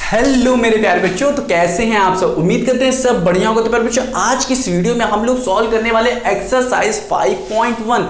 Hello मेरे प्यारे बच्चों, तो कैसे हैं आप सब। उम्मीद करते हैं सब बढ़िया होगा। तो प्यारे बच्चों, आज की इस वीडियो में हम लोग सॉल्व करने वाले एक्सरसाइज 5.1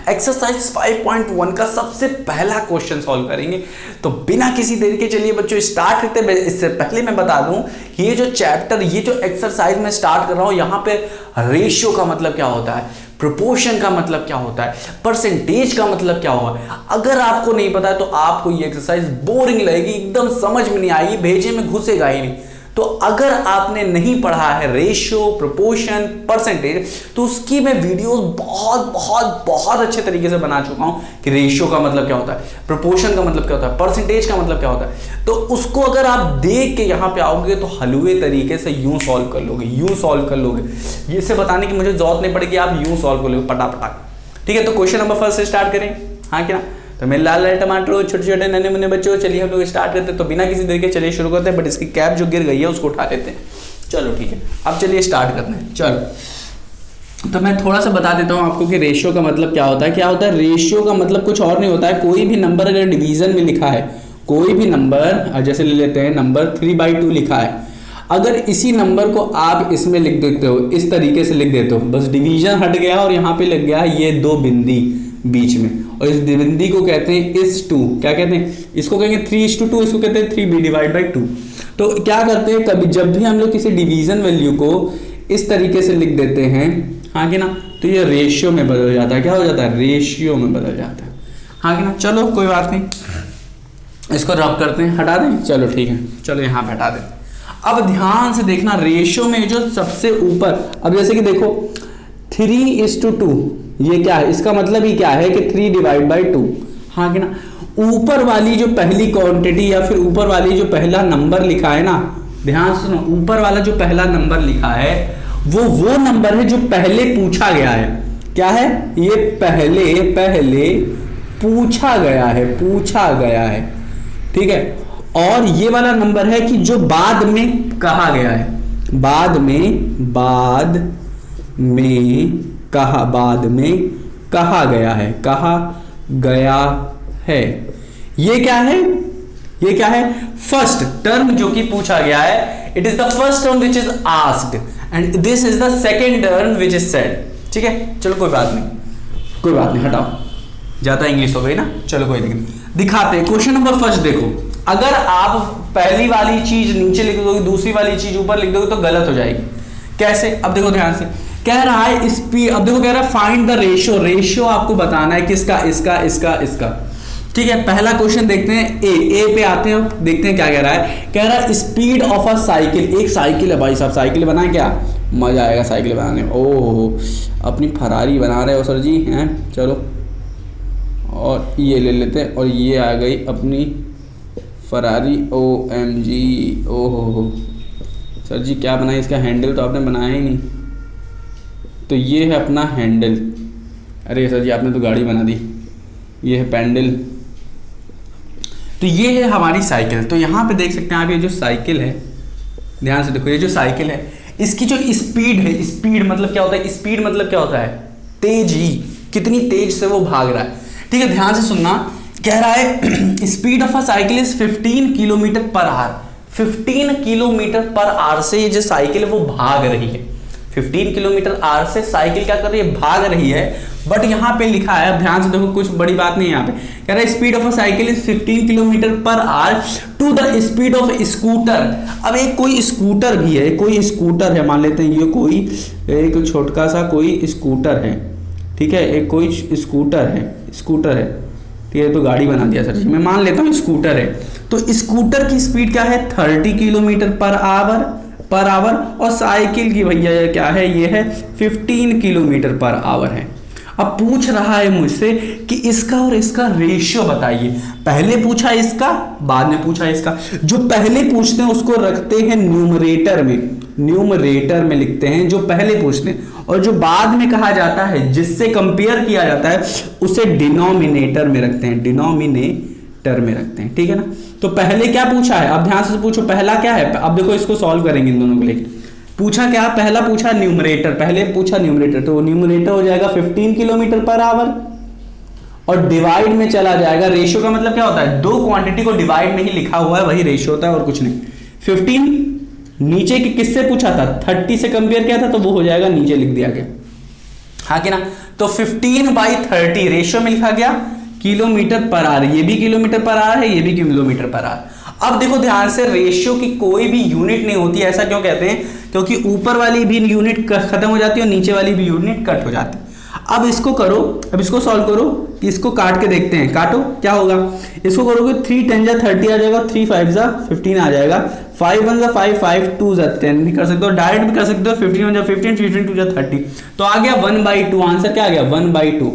एक्सरसाइज 5.1 का सबसे पहला क्वेश्चन सॉल्व करेंगे। तो बिना किसी देरी के चलिए बच्चों स्टार्ट करते हैं। इससे पहले मैं बता दूं कि ये जो चैप्टर, ये जो एक्सरसाइज मैं स्टार्ट कर रहा हूं, यहां पे रेशियो का मतलब क्या होता है, प्रोपोर्शन का मतलब क्या होता है, परसेंटेज का मतलब क्या होगा, अगर आपको नहीं पता है तो आपको ये एक्सरसाइज बोरिंग लगेगी, एकदम समझ में नहीं आएगी, भेजे में घुसेगा ही नहीं। तो अगर आपने नहीं पढ़ा है रेशियो, प्रोपोर्शन, परसेंटेज, तो उसकी मैं वीडियोस बहुत बहुत बहुत अच्छे तरीके से बना चुका हूं कि रेशियो का मतलब क्या होता है, प्रोपोर्शन का मतलब क्या होता है, परसेंटेज का मतलब क्या होता है। तो उसको अगर आप देख के यहां पे आओगे तो हलवे तरीके से यूं सॉल्व कर लोगे, यूं सॉल्व कर लोगे। इसे बताने की मुझे जरूरत नहीं पड़ेगी, आप यूं सॉल्व कर लोगे पटापटाक। ठीक है, तो क्वेश्चन नंबर फर्स्ट से स्टार्ट करें। हाँ क्या, तो मेरे लाल लाल टमाटर, छोटे छोटे नन्हे मुन्ने बच्चों, चलिए हम लोग स्टार्ट करते हैं। तो बिना किसी देर के चलिए शुरू करते हैं। बट इसकी कैप जो गिर गई है उसको उठा लेते हैं। चलो ठीक है, अब चलिए स्टार्ट करते हैं। चलो, तो मैं थोड़ा सा बता देता हूँ आपको कि रेशियो का मतलब क्या होता है। क्या होता है रेशियो का मतलब कुछ और नहीं होता है। कोई भी नंबर अगर डिवीजन में लिखा है, कोई भी नंबर, जैसे ले लेते हैं नंबर 3/2 लिखा है, अगर इसी नंबर को आप इसमें लिख देते हो, इस तरीके से लिख देते हो, बस डिवीजन हट गया और यहाँ पे लग गया ये दो बिंदी बीच में, और इस बिंदी को कहते हैं इस टू, क्या कहते हैं, इसको कहेंगे 3:2, इसको कहते हैं 3b/2। तो क्या करते हैं, कभी जब भी हम लोग किसी डिवीजन वैल्यू को इस तरीके से लिख देते हैं, हाँ कि ना, तो ये रेशियो में बदल जाता है। क्या हो जाता है, रेशियो में बदल जाता है। हाँ कि ना, चलो कोई बात नहीं, इसको रब करते हैं, हटा दें। चलो ठीक है, चलो यहाँ पे हटा दें। अब ध्यान से देखना, रेशियो में जो सबसे ऊपर, अब जैसे कि देखो 3:2, ये क्या है, इसका मतलब ही क्या है कि 3/2। हाँ कि ना, ऊपर वाली जो पहली क्वांटिटी या फिर ऊपर वाली जो पहला नंबर लिखा है ना, ध्यान से सुनो, ऊपर वाला जो पहला नंबर लिखा है वो नंबर है जो पहले पूछा गया है। क्या है ये, पहले पूछा गया है। ठीक है, और ये वाला नंबर है कि जो बाद में कहा गया है, बाद में कहा गया है। ये क्या है, फर्स्ट टर्म जो कि पूछा गया है। It is the first term which is asked and this is the second term which is said. ठीक है, चलो कोई बात नहीं, हटाओ, ज्यादा इंग्लिश हो गई ना। चलो कोई नहीं, दिखाते हैं। क्वेश्चन नंबर फर्स्ट देखो, अगर आप पहली वाली चीज नीचे लिख दोगे, दूसरी वाली चीज ऊपर लिख दोगे तो गलत हो जाएगी। कैसे, अब देखो ध्यान से, कह रहा है स्पीड, अब देखो कह रहा है फाइंड द रेशियो आपको बताना है किसका, इसका। ठीक है, पहला क्वेश्चन देखते हैं, ए पे आते हैं, देखते हैं क्या कह रहा है। कह रहा है स्पीड ऑफ अ साइकिल, एक साइकिल है भाई साहब, साइकिल बनाए क्या, मजा आएगा साइकिल बनाने में। ओहो, अपनी फरारी बना रहे हो सर जी, हैं, चलो, और ये ले लेते हैं, और ये आ गई अपनी फरारी। OMG, ओहो सर जी क्या बनाई, इसका हैंडल तो आपने बनाया ही नहीं। तो ये है अपना हैंडल, अरे सर जी आपने तो गाड़ी बना दी। ये है पैंडल, तो ये है हमारी साइकिल। तो यहाँ पे देख सकते हैं आप, ये जो साइकिल है, ध्यान से देखो, ये जो साइकिल है, इसकी जो स्पीड है, स्पीड मतलब क्या होता है, स्पीड मतलब क्या होता है, तेजी, कितनी तेज से वो भाग रहा है। ठीक है, ध्यान से सुनना, कह रहा है speed of a cycle is 15 km/h। 15 km/h से ये जो साइकिल है वो भाग रही है। 15 km/h से साइकिल क्या कर रही है, भाग रही है। बट यहाँ पे लिखा है, ध्यान से देखो, कुछ बड़ी बात नहीं है यहाँ पे, कह रहा है speed of a cycle is 15 km/h to the speed of scooter. अब एक कोई स्कूटर भी है, कोई स्कूटर है, मान लेते हैं ये कोई एक छोटका सा कोई स्कूटर है। ठीक है, एक कोई स्कूटर है। ठीक है, तो गाड़ी बना दिया सर जी, मैं मान लेता हूँ स्कूटर है। तो स्कूटर की स्पीड क्या है, 30 km/h, और साइकिल की भैया क्या है, ये है 15 km/h है। अब पूछ रहा है मुझसे कि इसका और इसका रेशियो बताइए। पहले पूछा इसका, बाद में पूछा इसका। जो पहले पूछते हैं उसको रखते हैं न्यूमरेटर में लिखते हैं जो पहले पूछते हैं, और जो बाद में कहा जाता है, जिससे कंपेयर किया जाता है, उसे डिनोमिनेटर में रखते हैं। ठीक है ना, तो पहले क्या पूछा है, अब ध्यान से पूछो, पहला क्या है। अब देखो इसको सॉल्व करेंगे इन दोनों को लेकर। पूछा क्या, पहला पूछा न्यूमरेटर, पहले पूछा न्यूमरेटर, तो न्यूमरेटर हो जाएगा 15 km/h, और डिवाइड में चला जाएगा। रेशियो का मतलब क्या होता है, दो क्वांटिटी को डिवाइड में ही लिखा हुआ है, वही रेशियो होता है और कुछ नहीं। 15 नीचे के किससे पूछा था, 30 से कंपेयर किया था, तो वो हो जाएगा नीचे लिख दिया गया, हाँ कि ना। तो 15/30 रेशियो में लिखा गया किलोमीटर पर आवर, ये भी किलोमीटर पर आवर है, ये भी किलोमीटर पर आवर। अब देखो ध्यान से, रेशियो की कोई भी यूनिट नहीं होती, ऐसा क्यों कहते हैं, क्योंकि ऊपर वाली भी यूनिट खत्म हो जाती है और नीचे वाली भी यूनिट कट हो जाती है। अब इसको करो, अब इसको सॉल्व करो, इसको काट के देखते हैं, काटो क्या होगा। इसको करोगे 3 10 जा 30 आ जाएगा, 3 5 जा 15 आ जाएगा, 5 1 जा 5 5 2 जा 10 भी कर सकते हो, डायरेक्ट भी कर सकते हो, 15 1 जा 15 15 2 जा 30, तो आ गया 1/2। आंसर क्या आ गया, 1/2।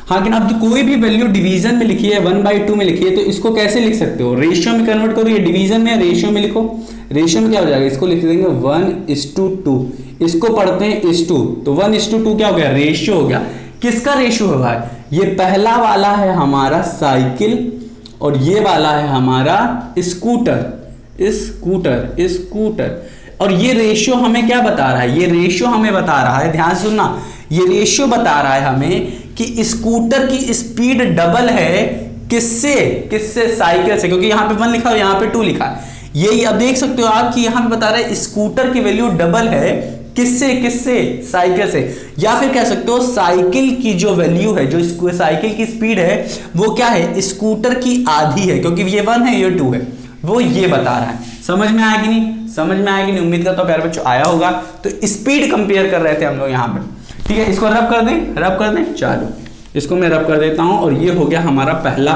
हाँ कि ना। अब कोई भी वैल्यू डिवीजन में लिखी है, 1/2 में लिखी है, तो इसको कैसे लिख सकते हो, रेशियो में कन्वर्ट करो, ये डिवीजन में, रेशियो में लिखो। रेशियो में क्या हो जाएगा, इसको लिख देंगे 1:2, इसको पढ़ते हैं 1:2, तो 1:2 क्या हो गया, रेशियो हो गया। किसका रेशियो है भाई, ये पहला वाला है हमारा साइकिल और ये वाला है हमारा स्कूटर, स्कूटर। और ये रेशियो हमें क्या बता रहा है, ये रेशियो हमें बता रहा है, ध्यान सुनना, ये रेशियो बता रहा है हमें कि स्कूटर की स्पीड डबल है किससे, साइकिल से, क्योंकि यहां पे 1 लिखा है, यहां पे 2 लिखा है। यही अब देख सकते हो आप कि यहां पे बता रहा है स्कूटर की वैल्यू डबल है किससे, साइकिल से। या फिर कह सकते हो साइकिल की जो वैल्यू है, जो साइकिल की स्पीड है वो क्या है, स्कूटर की आधी है, क्योंकि ये 1 है ये 2 है, वो ये बता रहा है। समझ में आया कि नहीं, समझ में आया कि नहीं, उम्मीद करता हूं प्यारे बच्चों आया होगा। तो स्पीड कंपेयर कर रहे थे हम लोग यहाँ पे, ठीक है। इसको रब कर दें, चलो इसको मैं रब कर देता हूं, और ये हो गया हमारा पहला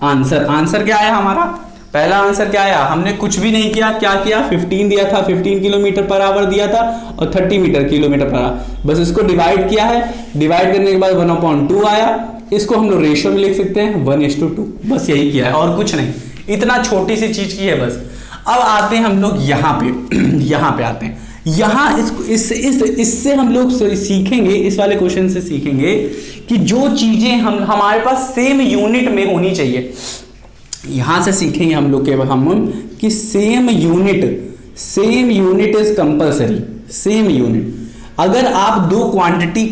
आंसर क्या आया हमारा, पहला आंसर क्या आया, हमने कुछ भी नहीं किया, क्या किया, 15 दिया था, 15 किलोमीटर पर आवर दिया था, और 30 किलोमीटर पर आवर, बस इसको डिवाइड किया है, डिवाइड करने के बाद 1/2 आया, इसको हम लोग रेशियो में लिख सकते हैं 1:2, बस यही किया है और कुछ नहीं, इतना छोटी सी चीज की है बस। अब आते हैं हम लोग यहाँ पे आते हैं, यहाँ इससे हम लोग सीखेंगे, इस वाले क्वेश्चन से सीखेंगे कि जो चीजें हमारे पास सेम यूनिट में होनी चाहिए, यहां से सीखेंगे हम लोग कि same unit is compulsory, same unit. अगर आप दो क्वांटिटी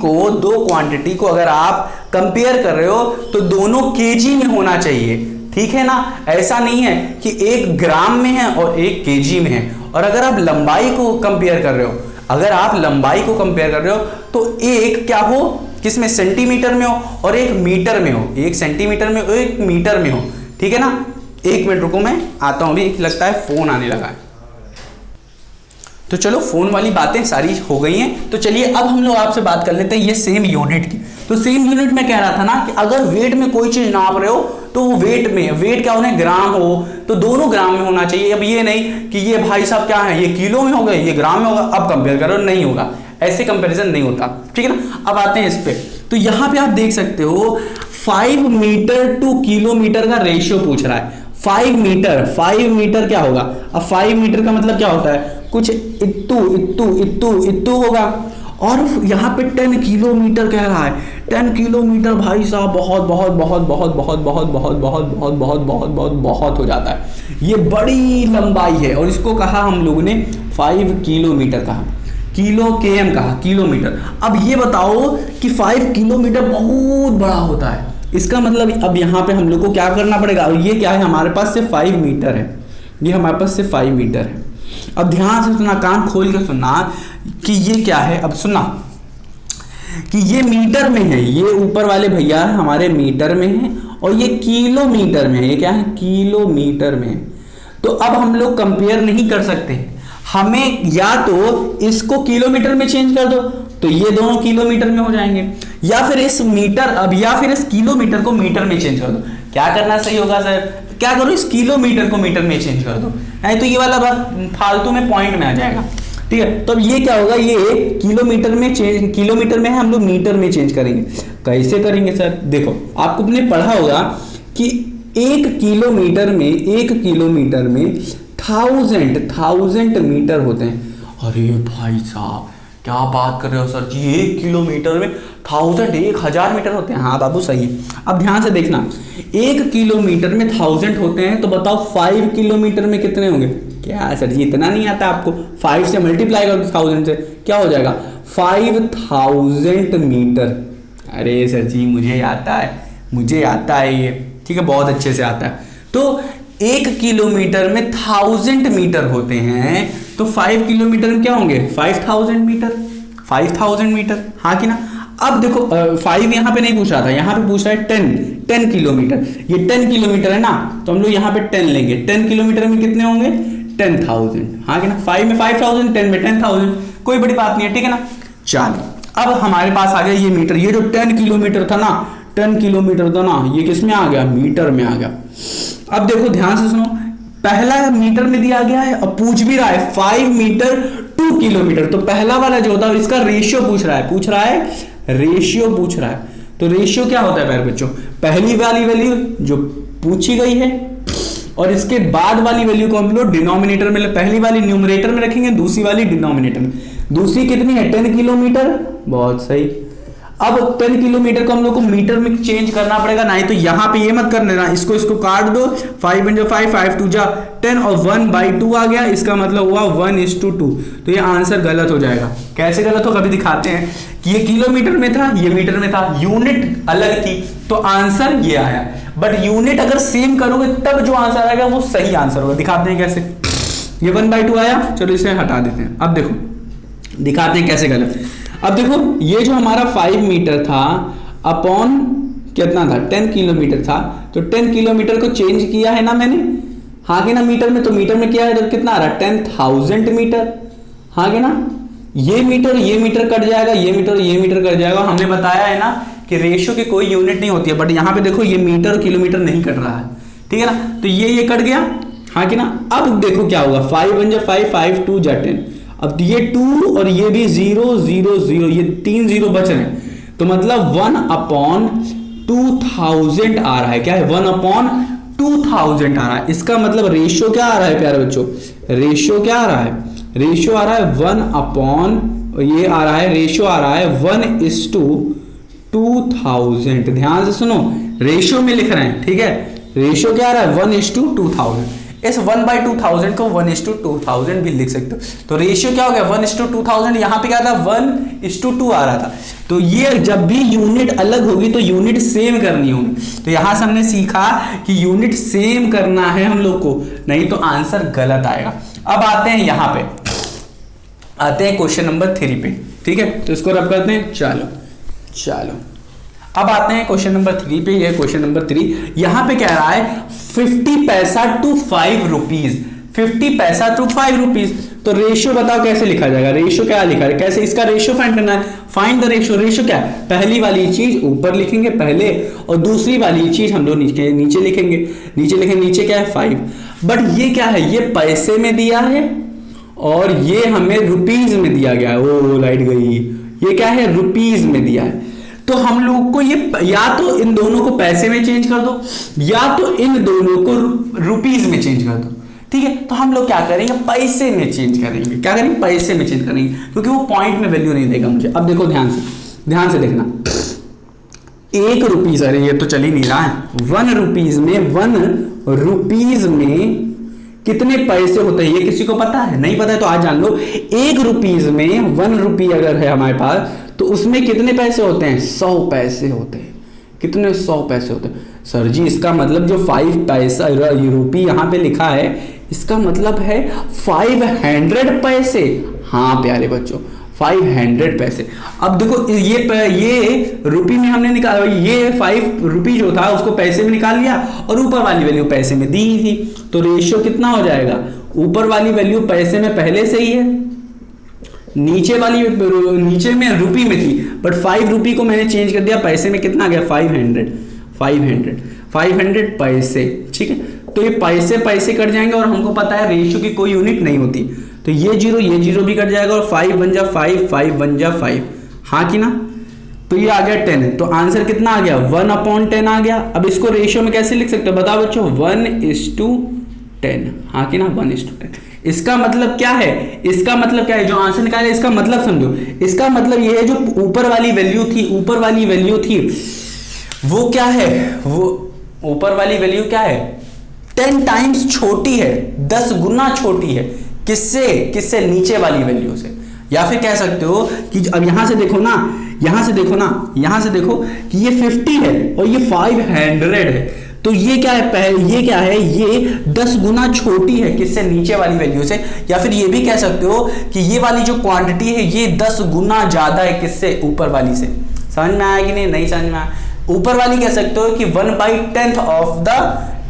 को अगर आप कंपेयर कर रहे हो तो दोनों केजी में होना चाहिए, ठीक है ना। ऐसा नहीं है कि एक ग्राम में है और एक केजी में है। और अगर आप लंबाई को कंपेयर कर रहे हो, तो एक क्या हो, किसमें, सेंटीमीटर में हो और एक मीटर में हो, एक सेंटीमीटर में हो एक मीटर में हो, ठीक है ना। 1 मिनट रुको, मैं आता हूं, अभी लगता है फोन आने लगा है। तो चलो फोन वाली बातें सारी हो गई हैं, तो चलिए अब हम लोग आपसे बात कर लेते हैं ये सेम यूनिट की। तो सेम यूनिट में कह रहा था ना कि अगर वेट में कोई चीज नाप रहे हो तो वो वेट क्या होना है, ग्राम हो, तो दोनों ग्राम में होना चाहिए। अब ये नहीं कि ये भाई साहब क्या है, ये किलो में होगा ये ग्राम में होगा, अब कंपेयर करो, नहीं होगा, ऐसे कंपैरिजन नहीं होता, ठीक है ना। अब आते हैं इस पे, तो यहां पे आप देख सकते हो 5 मीटर टू किलोमीटर का रेशियो पूछ रहा है। 5 मीटर क्या होगा, अब 5 मीटर का मतलब क्या होता है, कुछ इत्तू होगा। और यहाँ पे 10 किलोमीटर कह रहा है, 10 किलोमीटर भाई साहब बहुत हो जाता है, ये बड़ी लंबाई है। और इसको कहा हम लोगों ने 5 किलोमीटर कहा, km कहा, किलोमीटर। अब ये बताओ कि 5 किलोमीटर बहुत बड़ा होता है, इसका मतलब अब यहाँ पे हम लोग को क्या करना पड़ेगा, ये क्या है, हमारे पास सिर्फ 5 मीटर है, ये हमारे पास सिर्फ 5 मीटर है। अब ध्यान से सुनना, कान खोल के सुनना कि ये क्या है। अब सुनना कि ये मीटर में है, ये ऊपर वाले भैया हमारे मीटर में है, और ये किलोमीटर में है, ये क्या है, किलोमीटर में है। तो अब हम लोग कंपेयर नहीं कर सकते, हमें या तो इसको किलोमीटर में चेंज कर दो तो ये दोनों किलोमीटर में हो जाएंगे, या फिर इस किलोमीटर को मीटर में चेंज कर दो। क्या करना सही होगा सर, क्या करो, इस किलोमीटर को मीटर में चेंज कर दो, नहीं तो ये वाला बात फालतू में पॉइंट में आ जाएगा, ठीक है। तो अब ये क्या होगा, ये किलोमीटर में है, हम लोग मीटर में चेंज करेंगे। कैसे करेंगे सर, देखो आपको आपने पढ़ा होगा कि 1 किलोमीटर में 1000 मीटर होते हैं। अरे भाई साहब क्या बात कर रहे हो सर जी, 1 किलोमीटर में 1000 मीटर होते हैं। हाँ बाबू सही है। अब ध्यान से देखना, 1 किलोमीटर में 1000 होते हैं, तो बताओ 5 किलोमीटर में कितने होंगे। क्या सर जी इतना नहीं आता आपको, 5 से मल्टीप्लाई करो 1000 से, क्या हो जाएगा 5000 मीटर। अरे सर जी मुझे आता है ये, ठीक है, बहुत अच्छे से आता है। तो 1 किलोमीटर में 1000 मीटर होते हैं, तो 5 किलोमीटर में क्या होंगे 5000 मीटर, 5000 मीटर, हाँ कि ना। अब देखो 5 यहाँ पे नहीं पूछ रहा था, यहाँ पे पूछ रहा है 10 किलोमीटर, ये 10 किलोमीटर है ना, तो हम लोग यहाँ पे 10 लेंगे। 10 किलोमीटर में कितने होंगे 10,000, हाँ कि ना। 5 में 5000, 10 में 10,000, कोई बड़ी बात नहीं है, ठीक है ना। चलो अब हमारे पास आ गया ये मीटर, ये जो 10 किलोमीटर था ना, 10 किलोमीटर था ना, ये किस में आ गया, मीटर में आ गया। अब देखो ध्यान से सुनो, पहला मीटर में दिया गया है, अब पूछ भी रहा है 5 मीटर 2 किलोमीटर, तो पहला वाला जो होता है इसका रेशियो पूछ रहा है, रेशियो पूछ रहा है। तो रेशियो क्या होता है प्यारे बच्चों, पहली वाली वैल्यू जो पूछी गई है और इसके बाद वाली वैल्यू को हम लोग डिनोमिनेटर में, पहली वाली न्यूमरेटर में रखेंगे, दूसरी वाली डिनोमिनेटर में। दूसरी कितनी है 10 किलोमीटर, बहुत सही। अब 10 किलोमीटर को हम लोग को मीटर में चेंज करना पड़ेगा, नहीं तो यहां पे ये मत कर लेना, इसको काट दो, 5 × 5, 5 2 जा 10 और 1/2 आ गया, इसका मतलब हुआ 1:2। तो ये आंसर गलत हो जाएगा। कैसे गलत हो, कभी दिखाते हैं कि ये किलोमीटर में था, ये मीटर में था, यूनिट अलग थी, तो आंसर ये आया। बट यूनिट अगर सेम करोगे तब जो आंसर आएगा वो सही आंसर होगा। दिखाते हैं कैसे। ये 1/2 आया, चलो इसे हटा देते हैं। अब देखो दिखाते हैं कैसे गलत। अब देखो ये जो हमारा 5 मीटर था अपॉन कितना था 10 किलोमीटर था, तो 10 किलोमीटर को चेंज किया है ना मैंने, हाँ कि ना, मीटर में। तो मीटर में क्या है, तो कितना आ रहा है 10,000 मीटर, हाँ कि ना। ये मीटर कट जाएगा, ये मीटर कट जाएगा। हमने बताया है ना कि रेशियो की कोई यूनिट नहीं होती है, बट यहाँ पे देखो ये मीटर और किलोमीटर नहीं कट रहा है, ठीक है ना। तो ये कट गया, हाँ कि ना। अब देखो क्या होगा, 5 × 5, 5 2 जा 10। अब ये 2 और ये भी 0 0 0, ये 3 0 बच रहे हैं, तो मतलब 1/2000 आ रहा है। क्या है 1/2000 आ रहा है। इसका मतलब रेशियो क्या आ रहा है प्यारे बच्चों, रेशियो क्या आ रहा है, रेशियो आ रहा है 1/2000। ध्यान से सुनो, रेशियो में लिख रहे हैं, ठीक है। रेशियो क्या आ रहा है 1:2000। इस 1/2000 को 1:2000 भी लिख सकते हो। तो रेशियो क्या हो गया 1:2000, यहाँ पे क्या था 1:2 आ रहा था। तो ये जब भी यूनिट अलग होगी तो यूनिट सेम करनी होगी। तो यहां से हमने सीखा कि यूनिट सेम करना है हम लोग को, नहीं तो आंसर गलत आएगा। अब आते हैं यहां पे, आते हैं क्वेश्चन नंबर 3 पे, ठीक है। तो इसको रब करते हैं, चलो अब आते हैं क्वेश्चन नंबर 3 पे। ये क्वेश्चन नंबर 3 यहां पे कह रहा है 50 पैसा टू 5 रुपीज, 50 पैसा टू 5 रुपीज। तो रेशियो बताओ कैसे लिखा जाएगा, रेशियो क्या लिखा है, कैसे इसका रेशियो फाइंड करना है। Find the ratio. रेशियो क्या है, पहली वाली चीज ऊपर लिखेंगे पहले, और दूसरी वाली चीज हम लोग नीचे लिखेंगे। नीचे क्या है 5। बट ये क्या है, ये पैसे में दिया है और ये हमें रुपीज में दिया गया है। ओ लाइट गई, ये क्या है रुपीज में दिया है। तो हम लोग को ये या तो इन दोनों को पैसे में चेंज कर दो, या तो इन दोनों को रुपीज में चेंज कर दो, ठीक है। तो हम लोग क्या करेंगे, पैसे में चेंज करेंगे। क्या करेंगे, पैसे में चेंज करेंगे, क्योंकि वो पॉइंट में वैल्यू नहीं देगा मुझे। अब देखो ध्यान से देखना, 1 रुपीज, अरे ये तो चल ही नहीं रहा है। 1 रुपीज में कितने पैसे होते हैं, ये किसी को पता है, नहीं पता है तो आज जान लो। 1 रुपीज में 1 रुपी अगर है हमारे पास, तो उसमें कितने पैसे होते हैं, 100 पैसे होते हैं। कितने 100 पैसे होते हैं। सर जी इसका मतलब जो 5 पैसा रुपी यहाँ पे लिखा है, इसका मतलब है 500 पैसे। हाँ प्यारे बच्चों 500 पैसे। अब देखो ये रुपी में हमने निकाला, ये 5 रुपी जो था उसको पैसे में निकाल लिया, और ऊपर वाली वैल्यू पैसे में दी थी। तो रेशियो कितना हो जाएगा, ऊपर वाली वैल्यू पैसे में पहले से ही है, नीचे में रुपी में थी, बट 5 रुपी को मैंने चेंज कर दिया पैसे में। कितना आ गया 500 पैसे, ठीक है। तो ये पैसे कट जाएंगे, और हमको पता है रेशियो की कोई यूनिट नहीं होती। तो ये जीरो भी कट जाएगा, और 5 बन जा 5, 5 बन जा 5, हाँ कि ना। तो ये आ गया 10। तो आंसर कितना आ गया 1/10 आ गया। अब इसको रेशियो में कैसे लिख सकते हो बताओ बच्चों, 1:10, हाँ कि ना 1:10। इसका मतलब क्या है, जो आंसर निकाले इसका मतलब समझो। इसका मतलब ये है जो ऊपर वाली वैल्यू थी वो क्या है, वो ऊपर वाली वैल्यू क्या है 10 टाइम्स छोटी है, 10 गुना छोटी है। किससे नीचे वाली वैल्यू से। या फिर कह सकते हो कि अब यहां से देखो कि ये 50 है और ये 500 है, तो ये क्या है, ये क्या है, ये 10 गुना छोटी है किससे, नीचे वाली वैल्यू से। या फिर ये भी कह सकते हो कि ये वाली जो क्वांटिटी है ये 10 गुना ज्यादा है किससे, ऊपर वाली से। समझ में आया कि नहीं, नहीं समझ में आया। ऊपर वाली कह सकते हो कि 1/10 ऑफ द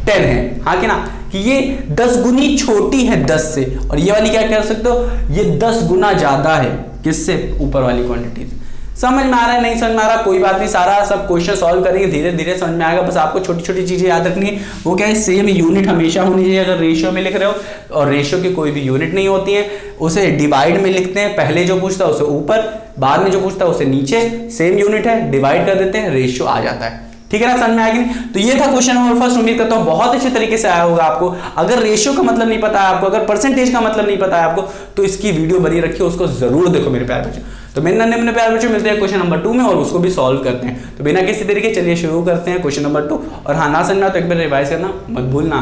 10 है, हाँ कि ना, कि ये 10 गुनी छोटी है 10 से। और ये वाली क्या कह सकते हो, ये 10 गुना ज्यादा है किससे, ऊपर वाली क्वांटिटी से। समझ में आ रहा है, नहीं समझ में आ रहा, कोई बात नहीं, सारा सब क्वेश्चन सॉल्व करेंगे, धीरे धीरे समझ में आएगा। बस आपको छोटी छोटी चीजें याद रखनी है। वो क्या है, सेम यूनिट हमेशा होनी चाहिए। अगर रेशियो में लिख रहे हो और रेशियो की कोई भी यूनिट नहीं होती है, उसे डिवाइड में लिखते हैं। पहले जो पूछता है उसे ऊपर, बाद में जो पूछता है उसे नीचे। सेम यूनिट है, डिवाइड कर देते हैं, रेशियो आ जाता है। ठीक है ना, समझ में आएगी नहीं। तो ये था क्वेश्चन नंबर फर्स्ट। उम्मीद करता हूं बहुत अच्छे तरीके से आया होगा आपको। अगर रेशियो का मतलब नहीं पता है आपको, अगर परसेंटेज का मतलब नहीं पता है आपको, तो इसकी वीडियो बनी रखिए, उसको जरूर देखो मेरे प्यारे बच्चों। तो मेरे नन्हे मुन्ने प्यारे बच्चों, मिलते हैं क्वेश्चन नंबर 2 में और उसको भी सॉल्व करते हैं। तो बिना किसी तरीके चलिए शुरू करते हैं क्वेश्चन नंबर 2। और हाँ, ना समझना तो एक बार रिवाइज करना मत भूलना।